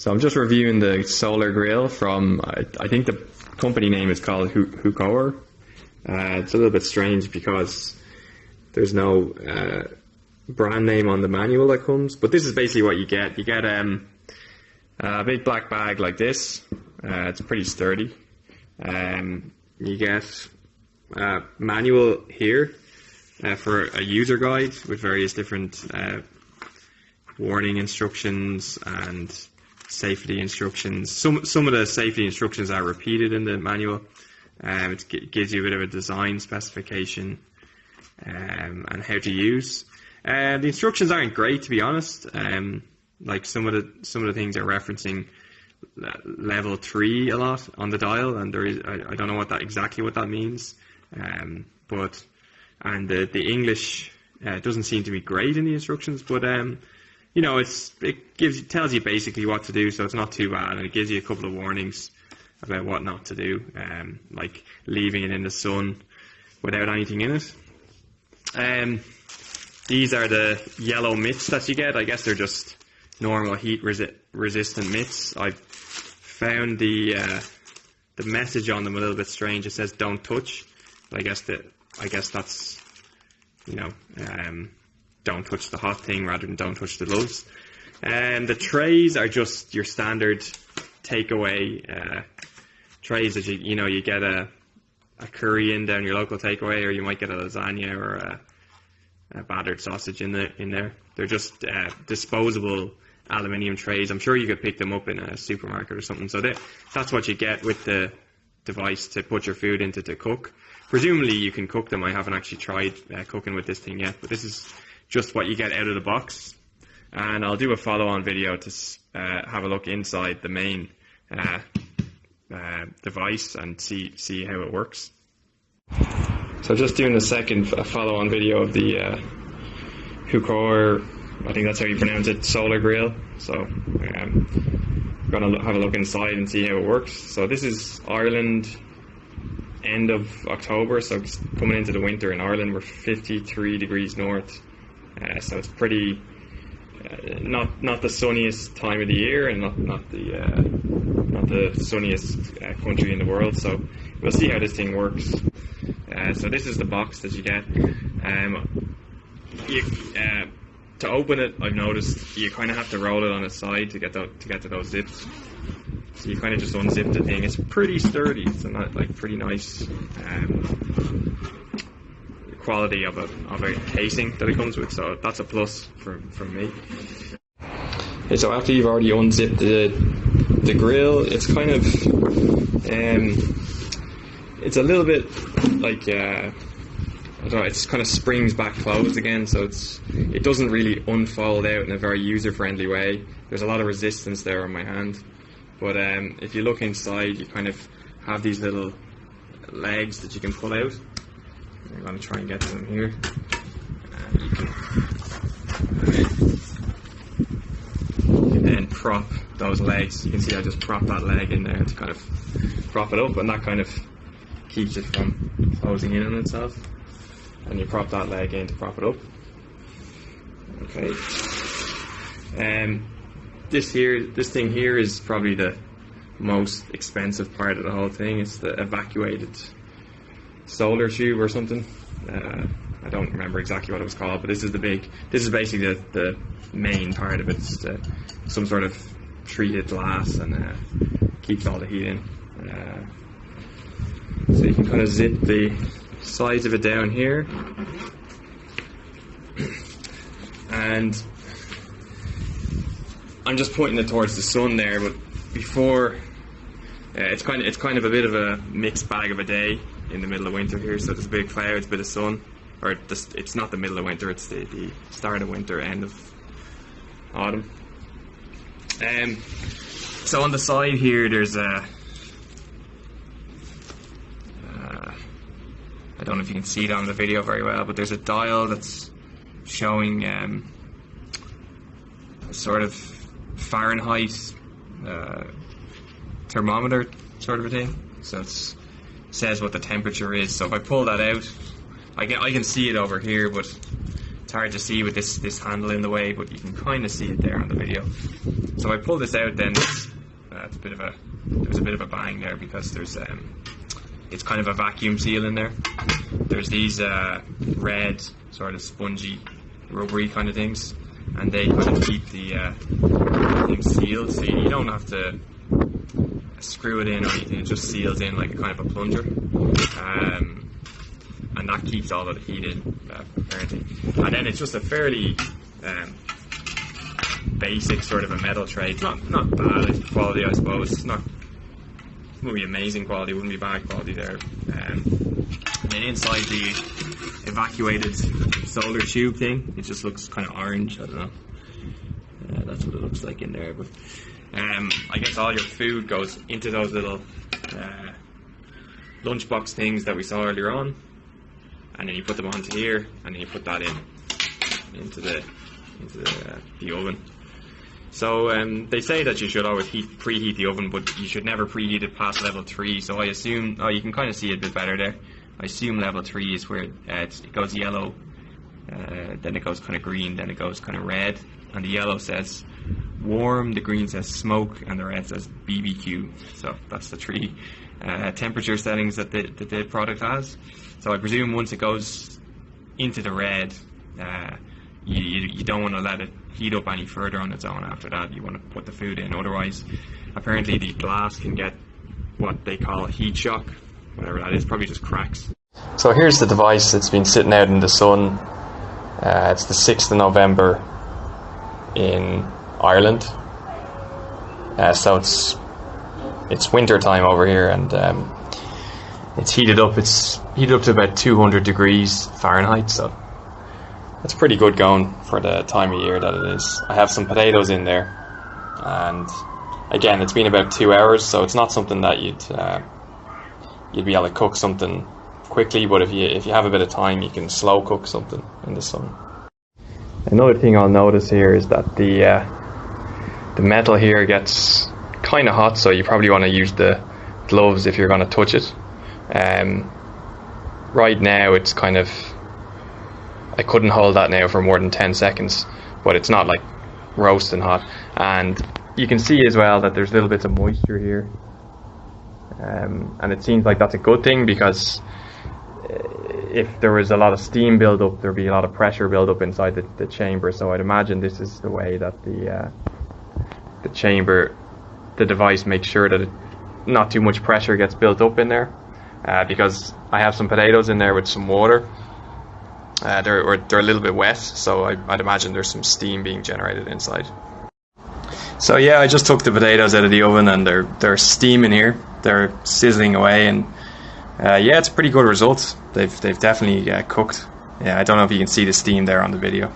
So I'm just reviewing the solar grill from, I think the company name is called Hukoer. It's a little bit strange because there's no brand name on the manual that comes, but this is basically what you get. You get a big black bag like this. It's pretty sturdy. You get a manual here for a user guide with various different warning instructions and safety instructions. Some of the safety instructions are repeated in the manual. It gives you a bit of a design specification and how to use. The instructions aren't great, to be honest. Like some of the things are referencing level 3 a lot on the dial, and there is I don't know exactly what that means. But the English doesn't seem to be great in the instructions, but you know, it tells you basically what to do, so it's not too bad, and it gives you a couple of warnings about what not to do, like leaving it in the sun without anything in it. These are the yellow mitts that you get. I guess they're just normal heat resistant mitts. I found the message on them a little bit strange. It says "don't touch," but I guess that's, you know, don't touch the hot thing rather than don't touch the gloves. And the trays are just your standard takeaway trays that you get a curry in down your local takeaway, or you might get a lasagna or a battered sausage in there. They're just disposable aluminium trays. I'm sure you could pick them up in a supermarket or something. So that's what you get with the device to put your food into to cook. Presumably you can cook them. I haven't actually tried cooking with this thing yet, but this is just what you get out of the box. And I'll do a follow-on video to have a look inside the main device and see how it works. So just doing a second follow-on video of the Hukoer, I think that's how you pronounce it, solar grill. So I'm going to have a look inside and see how it works. So this is Ireland, end of October, so it's coming into the winter in Ireland. We're 53 degrees north, so it's pretty not the sunniest time of the year, and not the sunniest country in the world. So we'll see how this thing works. So this is the box that you get. To open it, I've noticed you kind of have to roll it on its side to get to those zips. So you kind of just unzip the thing. It's pretty sturdy. It's pretty nice quality of a casing that it comes with. So that's a plus from me. Okay, so after you've already unzipped the grill, it's kind of it's a little bit like I don't know, it kind of springs back closed again, so it doesn't really unfold out in a very user-friendly way. There's a lot of resistance there on my hand, but if you look inside, you kind of have these little legs that you can pull out. I'm going to try and get to them here. And you can then prop those legs. You can see I just prop that leg in there to kind of prop it up, and that kind of keeps it from closing in on itself. And you prop that leg in to prop it up. Okay. This thing here is probably the most expensive part of the whole thing. It's the evacuated solar tube or something. I don't remember exactly what it was called, but this is basically the main part of it. It's some sort of treated glass, and keeps all the heat in. So you can kind of zip the sides of it down here, and I'm just pointing it towards the sun there, but before it's kind of a bit of a mixed bag of a day in the middle of winter here. So there's big clouds, bit of sun, or it's not the middle of winter, it's the start of winter, end of autumn. So on the side here there's a I don't know if you can see it on the video very well, but there's a dial that's showing a sort of Fahrenheit thermometer sort of a thing. So it says what the temperature is. So if I pull that out, I can see it over here, but It's hard to see with this handle in the way, but you can kind of see it there on the video. So I pull this out, then it's there's a bit of a bang there because there's it's kind of a vacuum seal in there. There's these red sort of spongy, rubbery kind of things, and they kind of keep the thing sealed, so you don't have to screw it in or anything. It just seals in like a kind of a plunger, and that keeps all of the heat in, apparently. And then it's just a fairly basic sort of a metal tray. It's not bad quality, I suppose. It's not, it wouldn't be amazing quality, it wouldn't be bad quality there. And then inside the evacuated solder tube thing, it just looks kind of orange. I don't know. That's what it looks like in there. But I guess all your food goes into those little lunchbox things that we saw earlier on, and then you put them onto here, and then you put that into the oven. So they say that you should always preheat the oven, but you should never preheat it past level 3. So I assume, you can kind of see it a bit better there. I assume level 3 is where it goes yellow, then it goes kind of green, then it goes kind of red, and the yellow says warm, the green says smoke, and the red says BBQ. So that's the 3 temperature settings that the product has. So I presume once it goes into the red, you don't want to let it heat up any further on its own after that. You want to put the food in, otherwise apparently the glass can get what they call a heat shock, whatever that is, probably just cracks. So here's the device. It's been sitting out in the sun. It's the 6th of November in Ireland, so it's winter time over here, and it's heated up. It's heated up to about 200 degrees Fahrenheit, so it's pretty good going for the time of year that it is. I have some potatoes in there, and again, it's been about 2 hours, so it's not something that you'd be able to cook something quickly, but if you have a bit of time, you can slow cook something in the sun. Another thing I'll notice here is that the metal here gets kind of hot, so you probably want to use the gloves if you're going to touch it. Right now it's kind of, I couldn't hold that now for more than 10 seconds, but it's not like roasting hot. And you can see as well that there's little bits of moisture here, and it seems like that's a good thing, because if there was a lot of steam build up, there'd be a lot of pressure build up inside the chamber. So I'd imagine this is the way that the chamber, the device makes sure that not too much pressure gets built up in there, because I have some potatoes in there with some water. They're a little bit wet, so I'd imagine there's some steam being generated inside. So yeah, I just took the potatoes out of the oven, and they're steaming here. They're sizzling away, and yeah, it's a pretty good result. They've definitely cooked. Yeah, I don't know if you can see the steam there on the video.